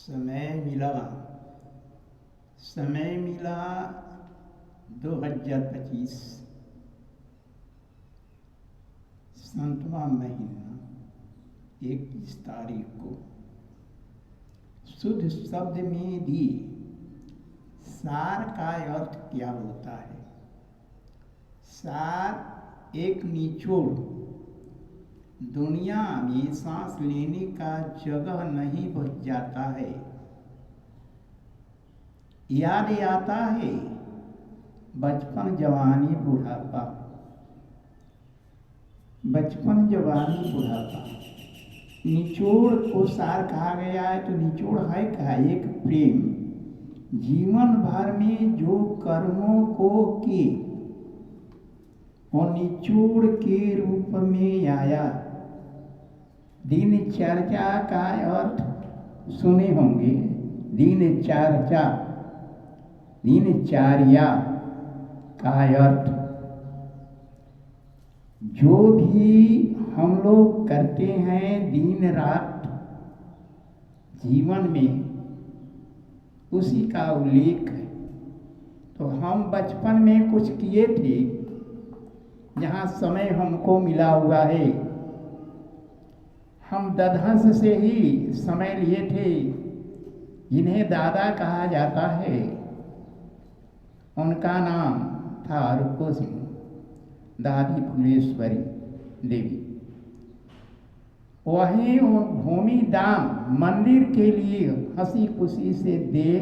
समय मिला समय मिला 2025 संतवा महीना 21 तारीख को शुद्ध शब्द में दिए सार का अर्थ क्या होता है। सार एक निचोड़, दुनिया में सांस लेने का जगह नहीं बच जाता है। याद आता है बचपन जवानी बुढ़ापा, बचपन जवानी बुढ़ापा। निचोड़ को सार कहा गया है तो निचोड़ है क्या? एक प्रेम जीवन भर में जो कर्मों को किए और निचोड़ के रूप में आया। दिनचर्या का अर्थ सुने होंगे। दिनचर्या, दिनचर्या का अर्थ जो भी हम लोग करते हैं दिन रात जीवन में, उसी का उल्लेख है। तो हम बचपन में कुछ किए थे, जहाँ समय हमको मिला हुआ है। हम दधंस से ही समय लिए थे, जिन्हें दादा कहा जाता है। उनका नाम था रूपो सिंह, दादी फुलेश्वरी देवी। वहीं भूमि दान मंदिर के लिए हंसी खुशी से दे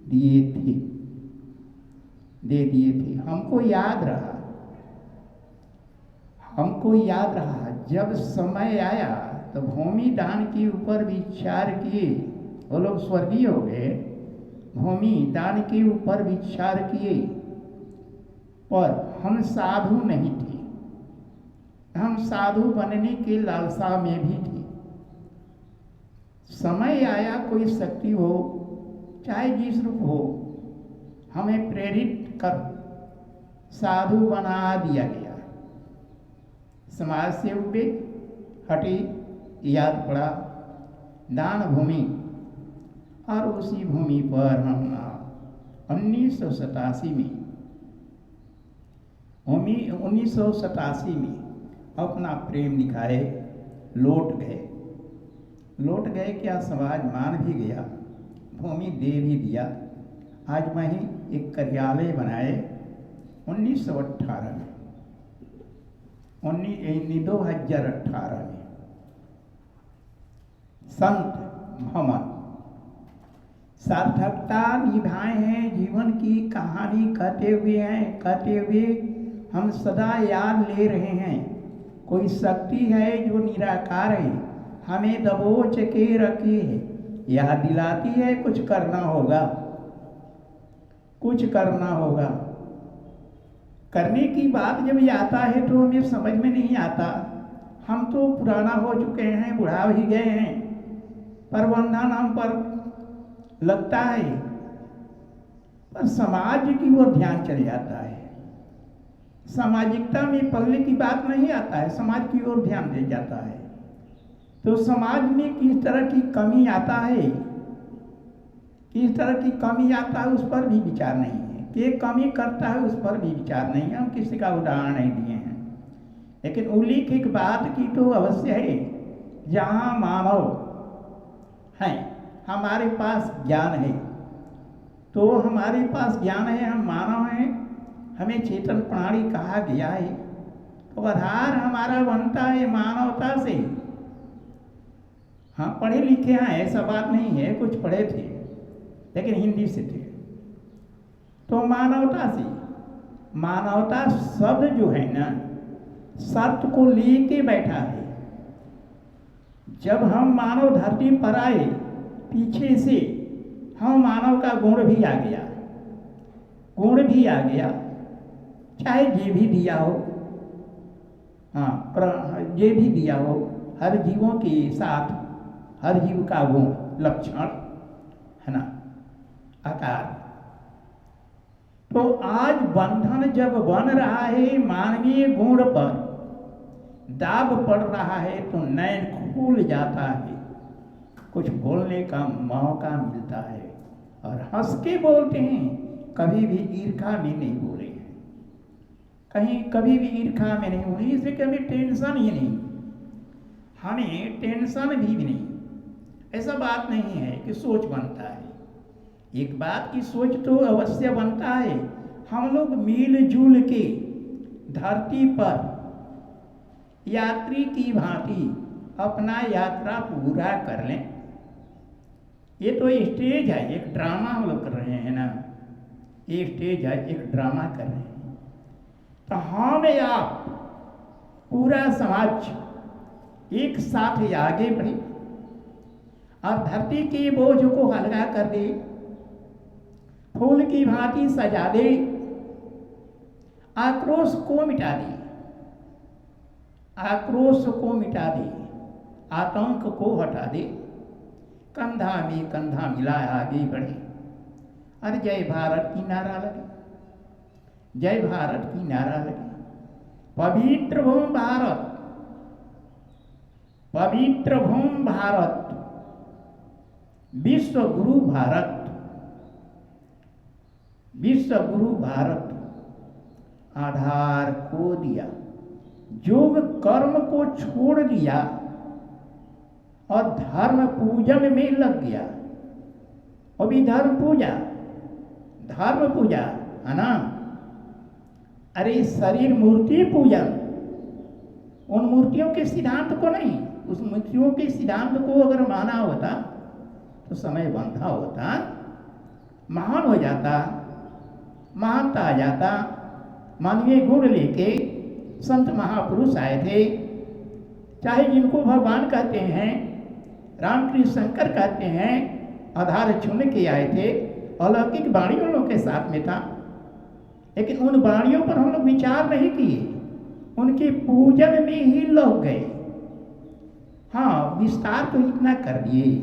दिए थे। हमको याद रहा जब समय आया तो भूमि दान के ऊपर विचार किए। वो लोग स्वर्गीय हो गए, भूमि दान के ऊपर विचार किए, पर हम साधु नहीं थे। हम साधु बनने के लालसा में भी थे। समय आया, कोई शक्ति हो चाहे जिस रूप हो, हमें प्रेरित कर साधु बना दिया गया। समाज से उठे हटे, याद पड़ा दान भूमि, और उसी भूमि पर हम 1987 में अपना प्रेम दिखाए लौट गए। क्या समाज मान भी गया, भूमि दे भी दिया। आज वहीं एक कार्यालय बनाए 2018 में 2018 में संत भवन सार्थकता निभाए हैं। जीवन की कहानी कहते हुए हम सदा याद ले रहे हैं। कोई शक्ति है जो निराकार है, हमें दबोच के रखी है, याद दिलाती है कुछ करना होगा। करने की बात जब आता है तो हमें समझ में नहीं आता। हम तो पुराना हो चुके हैं, बुढ़ा ही गए हैं, प्रबंधन हम पर लगता है, पर समाज की ओर ध्यान चले जाता है। सामाजिकता में पलने की बात नहीं आता है, समाज की ओर ध्यान दे जाता है। तो समाज में किस तरह की कमी आता है, उस पर भी विचार नहीं है। कि कमी करता है उस पर भी विचार नहीं है। हम किसी का उदाहरण नहीं दिए हैं, लेकिन उल्लेख एक बात की तो अवश्य है। जहाँ मानव है, हमारे पास ज्ञान है, तो हमारे पास ज्ञान है, हम मानव हैं, हमें चेतन प्राणी कहा गया है। तो आधार हमारा बनता है मानवता से। हाँ, पढ़े लिखे हैं ऐसा बात नहीं है, कुछ पढ़े थे लेकिन हिंदी से थे। तो मानवता से, मानवता शब्द जो है ना, शर्त को लेके बैठा है। जब हम मानव धरती पर आए, पीछे से हम मानव का गुण भी आ गया, चाहे ये भी दिया हो। हाँ, ये भी दिया हो। हर जीवों के साथ हर जीव का गुण, लक्षण है ना, आकार। तो आज बंधन जब बन रहा है, मानवीय गुण पर दाब पड़ रहा है, तो नैन खुल जाता है। कुछ बोलने का मौका मिलता है और हंस के बोलते हैं, कभी भी ईर्खा में नहीं बोले हैं, कहीं कभी भी ईर्खा में नहीं बोले, इससे कभी टेंशन ही नहीं, हमें टेंशन भी नहीं। ऐसा बात नहीं है कि सोच बनता है, एक बात की सोच तो अवश्य बनता है, हम लोग मिलजुल के धरती पर यात्री की भांति अपना यात्रा पूरा कर लें। ये तो स्टेज है, एक ड्रामा हम लोग कर रहे हैं ना, ये स्टेज है, एक ड्रामा कर रहे हैं। तो हम आप पूरा समाज एक साथ आगे बढ़े और धरती के बोझ को हल्का कर दे, फूल की भांति सजा दे, आक्रोश को मिटा दे, आक्रोश को मिटा दे, आतंक को हटा दे, कंधा में कंधा मिला आगे बढ़े। अरे जय भारत की नारा लगे, जय भारत की नारा लगे। पवित्र भूमि भारत, पवित्र भूमि भारत, विश्व गुरु भारत, विश्व गुरु भारत। आधार खो दिया, योग कर्म को छोड़ दिया और धर्म पूजन में लग गया। अभी धर्म पूजा है ना, अरे शरीर मूर्ति पूजन, उन मूर्तियों के सिद्धांत को नहीं, उस मूर्तियों के सिद्धांत को अगर माना होता तो समय बंधा होता, महान हो जाता, महानता आ जाता। मानवीय गुण लेके संत महापुरुष आए थे, चाहे जिनको भगवान कहते हैं, रामकृष्ण शंकर कहते हैं, आधार चुन के आए थे, अलौकिक वाणी उन लोगों के साथ में था, लेकिन उन वाणियों पर हम लोग विचार नहीं किए, उनके पूजन में ही लग गए। हाँ, विस्तार तो इतना कर दिए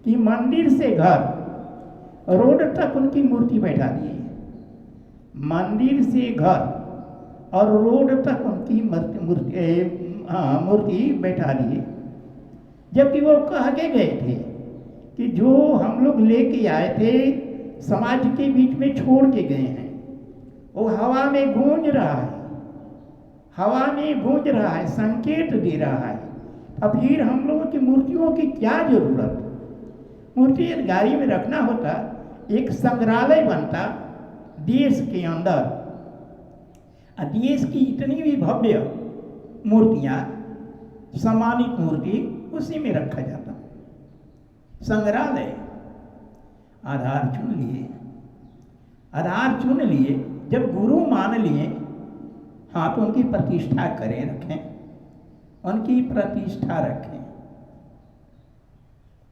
कि मंदिर से घर, रोड तक उनकी मूर्ति बैठा दिए, मंदिर से घर और रोड तक उनकी मूर्ति बैठा दिए। जबकि वो कह के गए थे कि जो हम लोग लेके आए थे समाज के बीच में छोड़ के गए हैं, वो हवा में गूंज रहा है, हवा में गूंज रहा है, संकेत दे रहा है। अब फिर हम लोगों की मूर्तियों की क्या जरूरत? मूर्ति गाड़ी में रखना होता, एक संग्रहालय बनता देश के अंदर, देश की इतनी भी भव्य मूर्तियां, सम्मानित मूर्ति उसी में रखा जाता। संग्रहालय। आधार चुन लिए, आधार चुन लिए, जब गुरु मान लिए, हाँ तो उनकी प्रतिष्ठा करें, रखें, उनकी प्रतिष्ठा रखें,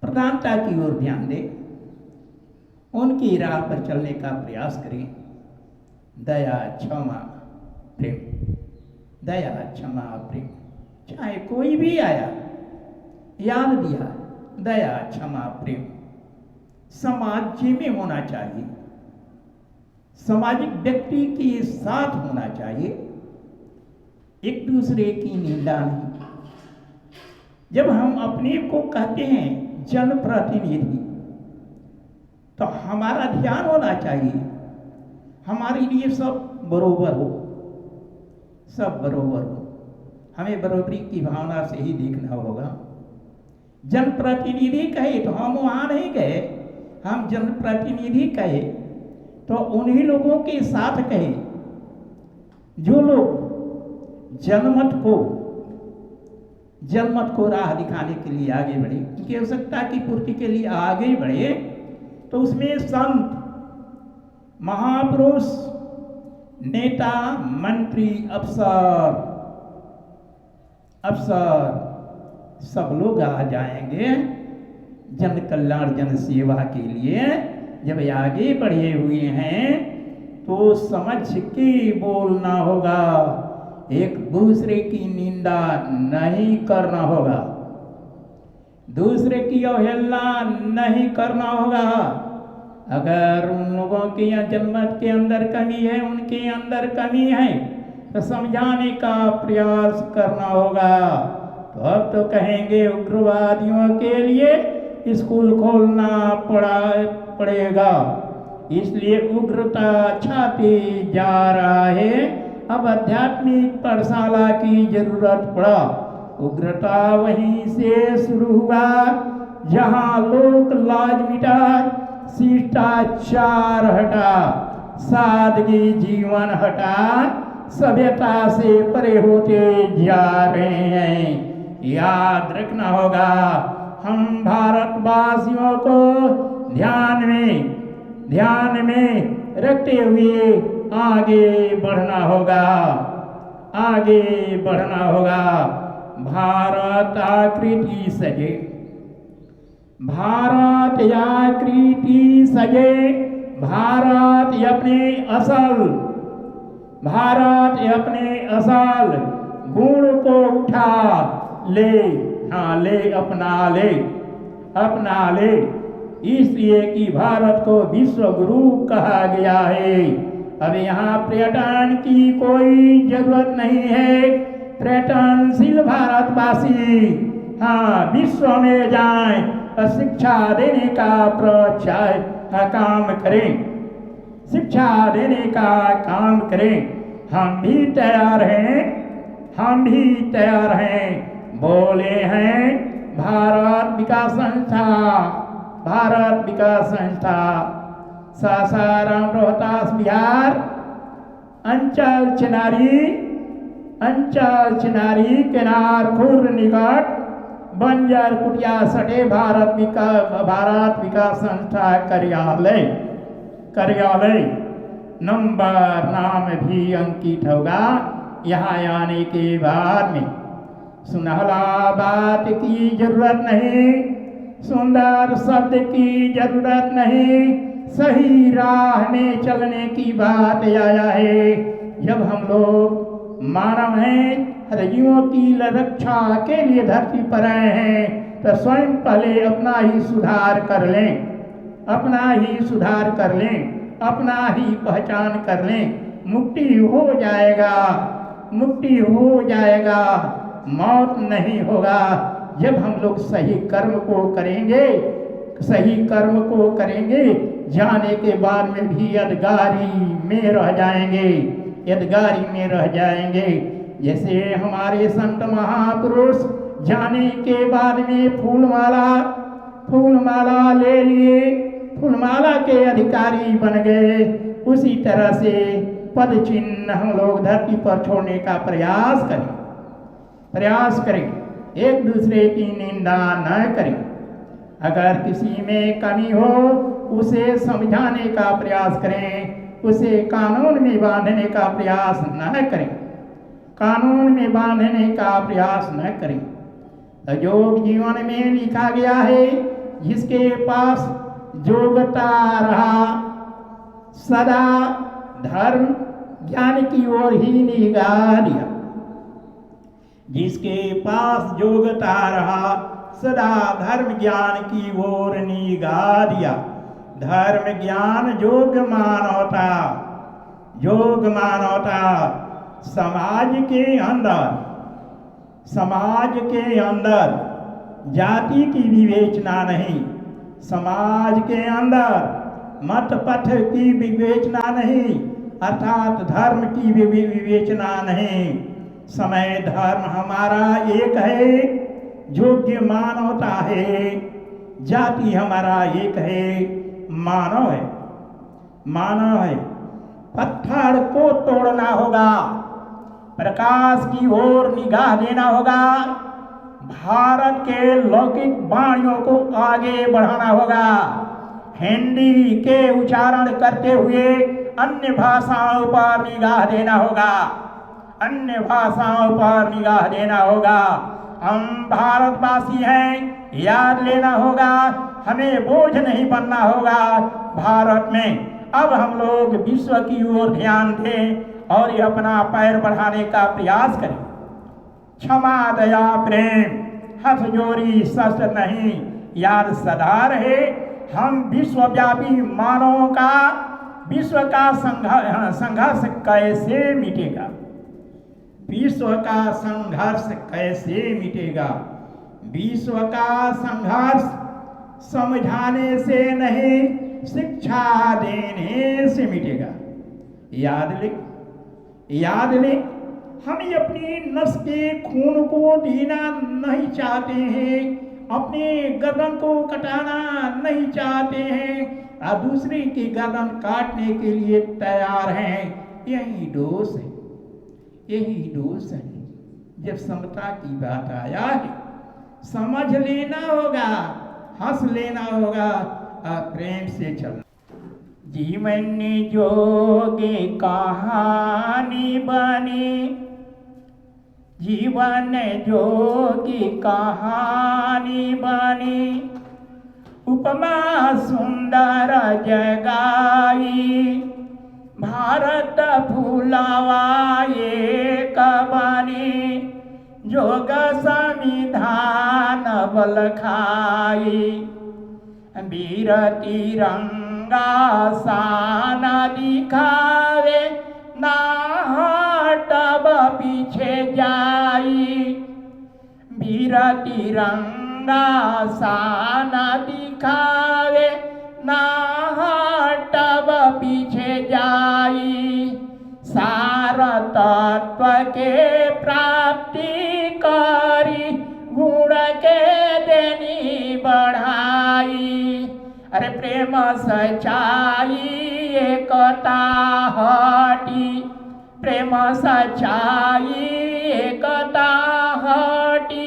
प्रधानता की ओर ध्यान दें, उनकी राह पर चलने का प्रयास करें। दया क्षमा प्रेम, दया क्षमा प्रेम, चाहे कोई भी आया, याद दिया, दया क्षमा प्रेम समाज में होना चाहिए, सामाजिक व्यक्ति के साथ होना चाहिए, एक दूसरे की निंदा नहीं। जब हम अपने को कहते हैं जनप्रतिनिधि, तो हमारा ध्यान होना चाहिए हमारे लिए सब बरोबर हो, सब बरोबर हो, हमें बरोबरी की भावना से ही देखना होगा। जनप्रतिनिधि कहे तो हम वहाँ नहीं गए, हम जनप्रतिनिधि कहे तो उन्हीं लोगों के साथ कहे जो लोग जनमत को राह दिखाने के लिए आगे बढ़े, उनकी आवश्यकता की पूर्ति के लिए आगे बढ़े। तो उसमें संत, महापुरुष, नेता, मंत्री, अफसर सब लोग आ जाएंगे जन कल्याण, जन सेवा के लिए। जब आगे बढ़े हुए हैं तो समझ के बोलना होगा, एक दूसरे की निंदा नहीं करना होगा, दूसरे की अवहेलना नहीं करना होगा। अगर उन लोगों के या जनमत के अंदर कमी है, उनके अंदर कमी है, तो समझाने का प्रयास करना होगा। तो अब तो कहेंगे उग्रवादियों के लिए स्कूल खोलना पड़ेगा। इसलिए उग्रता छाती जा रहा है। अब आध्यात्मिक पाठशाला की जरूरत पड़ा। उग्रता वहीं से शुरू हुआ जहां लोक लाज मिटा, शिष्टाचार हटा, सादगी जीवन हटा, सभ्यता से परे होते जा रहे हैं। याद रखना होगा, हम भारतवासियों को ध्यान में रखते हुए आगे बढ़ना होगा, आगे बढ़ना होगा। भारत आकृति सजे, भारत आकृति सजे, भारत अपने असल गुण को उठा ले, अपना ले। इसलिए कि भारत को विश्व गुरु कहा गया है। अब यहाँ पर्यटन की कोई जरूरत नहीं है। पर्यटनशील भारतवासी विश्व में जाएं, शिक्षा देने का प्रचार काम करें, शिक्षा देने का काम करें। हम भी तैयार हैं, बोले हैं भारत विकास संस्था, सासाराम रोहतास बिहार, अंचल चिनारी केनार खुर्द निकट बंजर कुटिया सटे भारत विकास संस्था कार्यालय नंबर नाम भी अंकित होगा। यहाँ आने के बाद में सुनहला बात की जरूरत नहीं, सुंदर शब्द की जरूरत नहीं, सही राह में चलने की बात आया है। जब हम लोग मानव हैं, हर जीवों की रक्षा के लिए धरती पर आए हैं, तो स्वयं पहले अपना ही सुधार कर लें, अपना ही पहचान कर लें। मुक्ति हो जाएगा, मौत नहीं होगा। जब हम लोग सही कर्म को करेंगे, जाने के बाद में भी यदगारी में रह जाएंगे। जैसे हमारे संत महापुरुष जाने के बाद में फूलमाला ले लिए, फूलमाला के अधिकारी बन गए। उसी तरह से पद चिन्ह हम लोग धरती पर छोड़ने का प्रयास करें, एक दूसरे की निंदा न करें। अगर किसी में कमी हो उसे समझाने का प्रयास करें, उसे कानून में बांधने का प्रयास न करें। योग जीवन में लिखा गया है, जिसके पास योग्यता रहा सदा धर्म ज्ञान की ओर ही निगाह दिया। जिसके पास योग्यता रहा सदा धर्म ज्ञान की ओर निगाह दिया। धर्म ज्ञान योग मानवता समाज के अंदर जाति की विवेचना नहीं, समाज के अंदर मत पथ की विवेचना नहीं, अर्थात धर्म की विवेचना नहीं। समय धर्म हमारा एक है, योग्य मानवता है। जाति हमारा एक है, मानव है। पत्थर को तोड़ना होगा, प्रकाश की ओर निगाह देना होगा। भारत के लौकिक वाणियों को आगे बढ़ाना होगा। हिंदी के उच्चारण करते हुए अन्य भाषाओं पर निगाह देना होगा। हम भारतवासी हैं, याद लेना होगा, हमें बोझ नहीं बनना होगा भारत में। अब हम लोग विश्व की ओर ध्यान दें और ये अपना पैर बढ़ाने का प्रयास करें। क्षमा दया प्रेम हथ जोड़ी शस्त्र नहीं, याद सदा रहे। हम विश्वव्यापी मानवों का विश्व का संघर्ष कैसे मिटेगा? विश्व का संघर्ष कैसे मिटेगा? विश्व का संघर्ष समझाने से नहीं, शिक्षा देने से मिटेगा। याद ले, याद ले, हम अपनी नस के खून को देना नहीं चाहते हैं, अपने गर्दन को कटाना नहीं चाहते हैं और दूसरे की गर्दन काटने के लिए तैयार हैं। यही दोष है, यही दोष है। जब समता की बात आया है, समझ लेना होगा, हंस लेना होगा और प्रेम से चलना। जीवन जोगे कहानी बनी, जीवन जोगी कहानी बनी, उपमा सुंदर जगाई, भारत फूलावा एक बनी, जोग संविधान बल खाई, वीर तिरंगा शान दिखावे, ना हटब पीछे जाई, वीर तिरंगा शान दिखावे, ना हटब पीछे जाई, सार तत्व के प्राप्ति करी, गुण के देनी बढ़ाई। अरे प्रेम सच्चाई एकता हटी, प्रेम सच्चाई एकता हटी,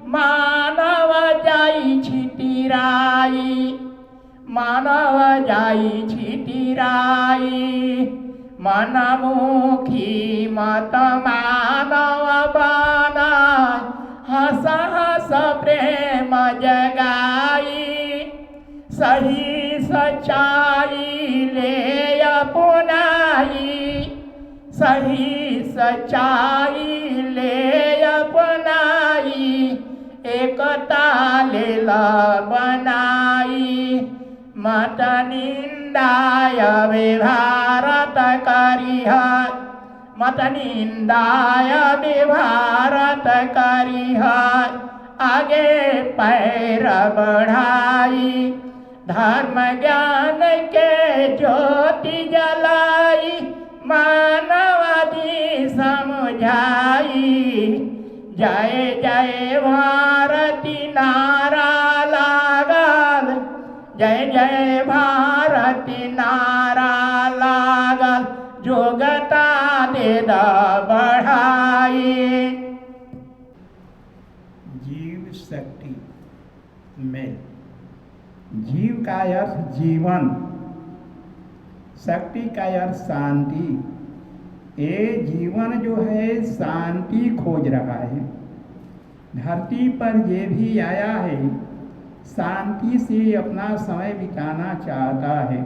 मानव जाई छितिराई, मानव जाई छितिराई, मनमुखी मत मानव बना, हंस हंस प्रेम जगाई, सही सच्चाई ले अपनाई, सही सच्चाई ले अपनाई, एकता ले बनाई, मत निंदाय वे भारत करिह, मत निंदाय वे भारत करिह, आगे पैर बढ़ाई, धर्म ज्ञान के ज्योति जलाई, मानवादी समझाई, जय जय भारती नारा लागल, जय जय भारती नारा लागल, जोगता दे बढ़ाई। जीव शक्ति में जीव का अर्थ जीवन, शक्ति का अर्थ शांति। ये जीवन जो है शांति खोज रहा है। धरती पर ये भी आया है, शांति से अपना समय बिताना चाहता है।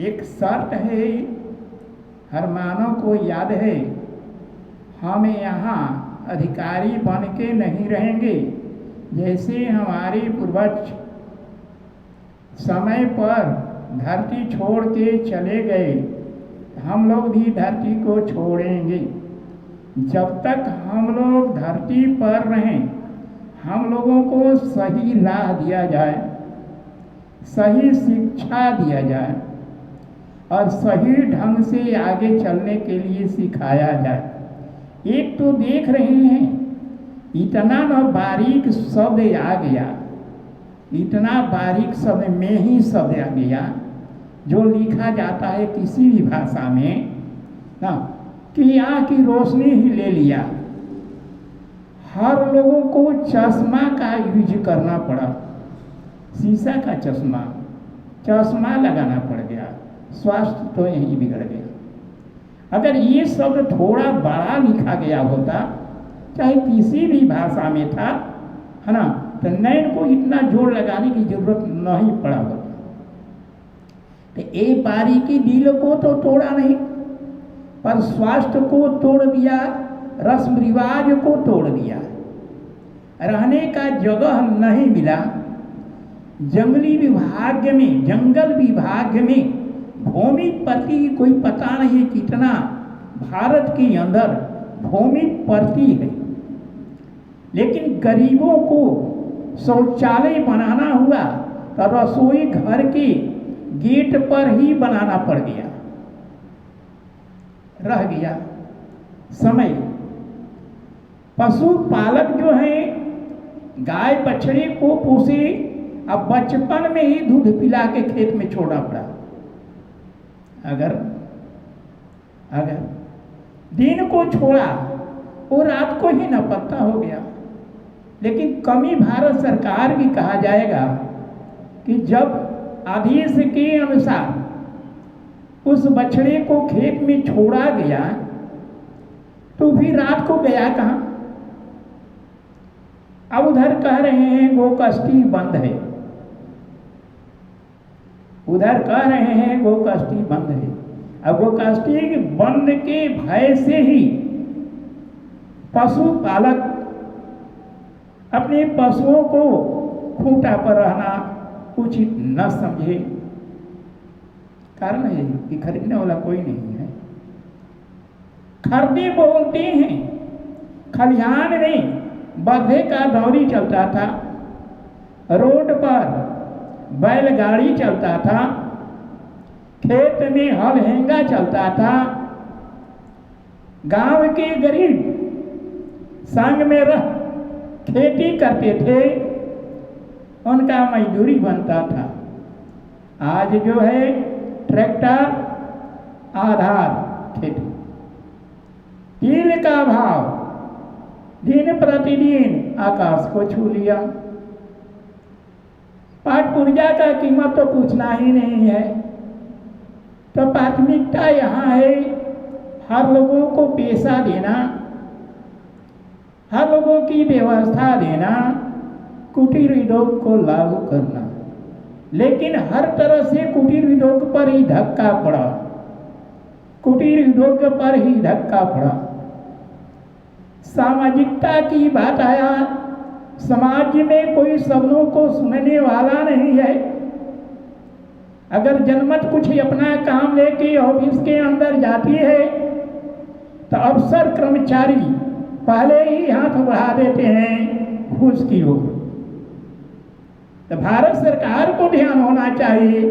एक शर्त है, हर मानव को याद है, हम यहाँ अधिकारी बन के नहीं रहेंगे। जैसे हमारे पूर्वज समय पर धरती छोड़ के चले गए, हम लोग भी धरती को छोड़ेंगे। जब तक हम लोग धरती पर रहें, हम लोगों को सही राह दिया जाए, सही शिक्षा दिया जाए और सही ढंग से आगे चलने के लिए सिखाया जाए। एक तो देख रहे हैं, इतना न बारीक शब्द आ गया, इतना बारीक शब्द में ही शब्द आ गया जो लिखा जाता है किसी भी भाषा में ना, कि आँख की रोशनी ही ले लिया। हर लोगों को चश्मा का यूज करना पड़ा, शीशा का चश्मा लगाना पड़ गया, स्वास्थ्य तो यहीं बिगड़ गया। अगर ये शब्द थोड़ा बड़ा लिखा गया होता, चाहे किसी भी भाषा में था, है ना, तो नैन को इतना जोर लगाने की जरूरत नहीं पड़ा होता। तो ये बारीकी दिल को तो तोड़ा नहीं, पर स्वास्थ्य को तोड़ दिया, रस्म रिवाज को तोड़ दिया, रहने का जगह नहीं मिला। जंगली विभाग में, जंगल विभाग में भूमि पति कोई पता नहीं कितना भारत के अंदर भूमि पड़ती है, लेकिन गरीबों को शौचालय बनाना हुआ तो रसोई घर के गेट पर ही बनाना पड़ गया, रह गया समय। पशुपालक जो है गाय बछड़े को पोसे, अब बचपन में ही दूध पिला के खेत में छोड़ना पड़ा। अगर दिन को छोड़ा वो रात को ही न पत्ता हो गया। लेकिन कमी भारत सरकार की कहा जाएगा कि जब आदेश के अनुसार उस बछड़े को खेत में छोड़ा गया तो फिर रात को गया कहाँ? अब उधर कह रहे हैं गोकष्टी बंद है, उधर कह रहे हैं गोकष्टी बंद है। अब गोकष्टी बंद के भय से ही पशुपालक अपने पशुओं को खूंटा पर रहना उचित न समझे। कारण है कि खरीदने वाला कोई नहीं है। खरीदे बोलते हैं। खलिहान में बधे का दौरी चलता था, रोड पर बैलगाड़ी चलता था, खेत में हलहेंगा चलता था। गांव के गरीब संग में रह खेती करते थे, उनका मजदूरी बनता था। आज जो है ट्रैक्टर आधार खेती, तेल का भाव दिन प्रतिदिन आकाश को छू लिया। पाट पुर्जा का कीमत तो पूछना ही नहीं है। तो प्राथमिकता यहाँ है हर लोगों को पैसा देना, हर लोगों की व्यवस्था देना, कुटीर उद्योग को लागू करना। लेकिन हर तरह से कुटीर उद्योग पर ही धक्का पड़ा, कुटीर उद्योग पर ही धक्का पड़ा। सामाजिकता की बात आया, समाज में कोई सबलों को सुनने वाला नहीं है। अगर जनमत कुछ अपना काम लेके ऑफिस के अंदर जाती है तो अफसर कर्मचारी पहले ही हाथ बढ़ा देते हैं घूस की ओर। तो भारत सरकार को ध्यान होना चाहिए,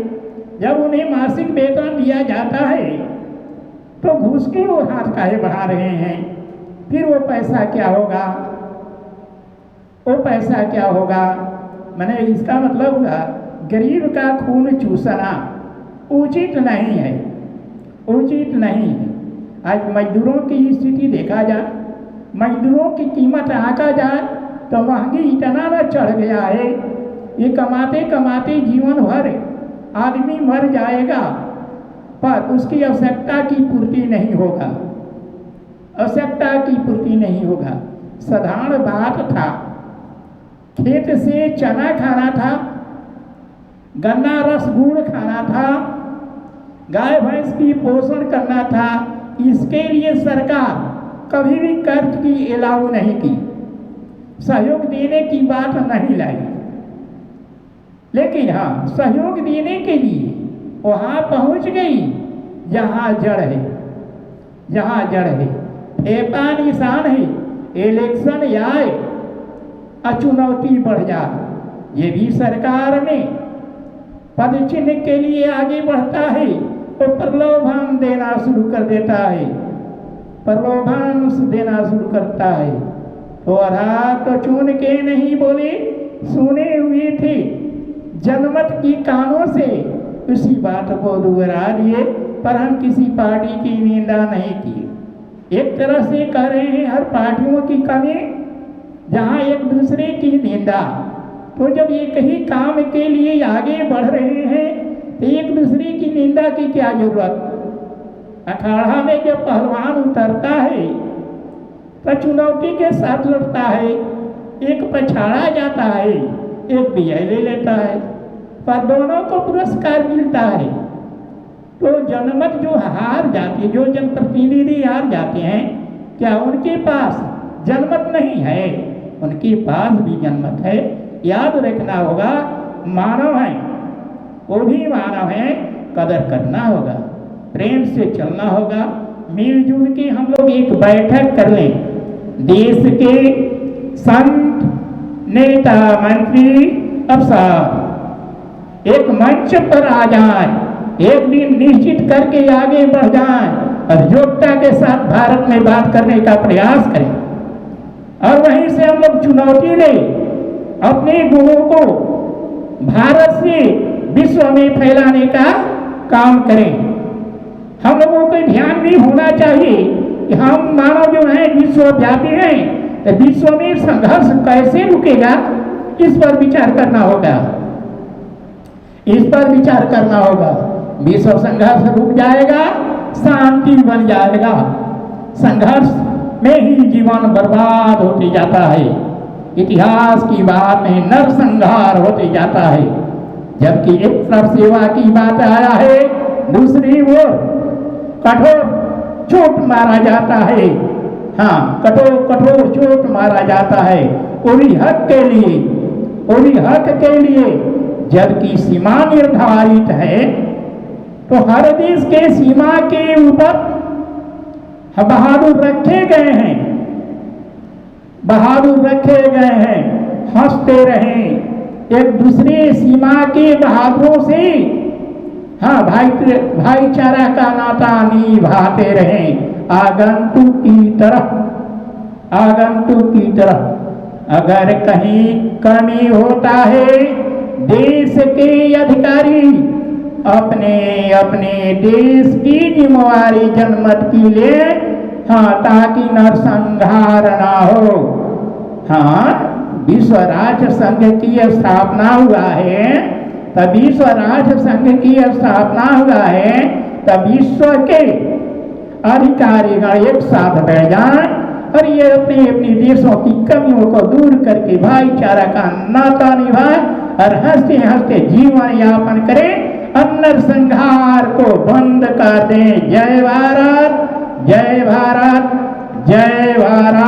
जब उन्हें मासिक वेतन दिया जाता है तो घूस की ओर हाथ काहे बढ़ा रहे हैं? फिर वो पैसा क्या होगा? वो पैसा क्या होगा? मैंने इसका मतलब हुआ गरीब का खून चूसना उचित नहीं है, उचित नहीं है। आज मजदूरों की स्थिति देखा जाए, मजदूरों की कीमत आंका जाए तो महंगी इतना न चढ़ गया है, ये कमाते कमाते जीवन भर आदमी मर जाएगा पर उसकी आवश्यकता की पूर्ति नहीं होगा, आवश्यकता की पूर्ति नहीं होगा। साधारण बात था, खेत से चना खाना था, गन्ना रस गुड़ खाना था, गाय भैंस की पोषण करना था। इसके लिए सरकार कभी भी कर्ज की एलाऊ नहीं की, सहयोग देने की बात नहीं लाई। लेकिन हाँ, सहयोग देने के लिए वहाँ पहुँच गई जहाँ जड़ है, जहाँ जड़ है। ठेपा निशान है, इलेक्शन आए और चुनौती बढ़ जाए, ये भी सरकार ने पद चिन्ह के लिए आगे बढ़ता है तो प्रलोभन देना शुरू कर देता है, प्रलोभन देना शुरू करता है। तो आधार तो चुन के नहीं बोले, सुने हुए थे जनमत की कानों से उसी बात को दोहरा दिए, पर हम किसी पार्टी की निंदा नहीं की। एक तरह से कह रहे हैं हर पार्टियों की कमी, जहाँ एक दूसरे की निंदा। तो जब एक ही काम के लिए आगे बढ़ रहे हैं तो एक दूसरे की निंदा की क्या जरूरत? अखाड़ा में जब पहलवान उतरता है तो चुनौती के साथ लड़ता है, एक पछाड़ा जाता है, एक विजय ले लेता है, पर दोनों को पुरस्कार मिलता है। तो जनमत जो हार जाती है, जो जनप्रतिनिधि हार जाते हैं, क्या उनके पास जनमत नहीं है? उनके पास भी जनमत है। याद रखना होगा, मानव है, वो भी मानव है, कदर करना होगा, प्रेम से चलना होगा। मिलजुल के हम लोग एक बैठक कर लें, देश के संत नेता मंत्री अफसर एक मंच पर आ जाए, एक दिन निश्चित करके आगे बढ़ जाए और योग्यता के साथ भारत में बात करने का प्रयास करें और वहीं से हम लोग चुनौती लें, अपने गुणों को भारत से विश्व में फैलाने का काम करें। हम लोगों को ध्यान भी होना चाहिए कि हम मानव जो हैं विश्वव्यापी हैं, तो विश्व में संघर्ष कैसे रुकेगा, इस पर विचार करना होगा, इस पर विचार करना होगा। विश्व संघर्ष रुक जाएगा, शांति बन जाएगा। संघर्ष में ही जीवन बर्बाद होते जाता है। इतिहास की बात में नरसंहार होते जाता है। जबकि एक तरफ सेवा की बात आया है, दूसरी ओर कठोर चोट मारा जाता है। हाँ, कठोर चोट मारा जाता है पूरी हक के लिए, पूरी हक के लिए। जबकि सीमा निर्धारित है तो हर देश के सीमा के ऊपर बहादुर रखे गए हैं, बहादुर रखे गए हैं। हंसते रहें एक दूसरे सीमा के बहादुरों से, हाँ भाईचारा का नाता निभाते रहें। आगंतुक की तरह, आगंतुक की तरह अगर कहीं कमी होता है, देश के अधिकारी अपने अपने देश की जिम्मेवारी जनमत की ले, हाँ, ताकि नरसंहार ना हो। हाँ, विश्व राष्ट्र संघ की स्थापना हुआ है, तब विश्व राष्ट्र संघ की स्थापना हुआ है, तब विश्व के अधिकारीगण एक साथ बैठ जाएं और ये अपने अपने देशों की कमियों को दूर करके भाईचारा का नाता निभाए और हंसते हंसते जीवन यापन करें, नरसंहार को बंद कर दें। जय भारत, जय भारत, जय भारत।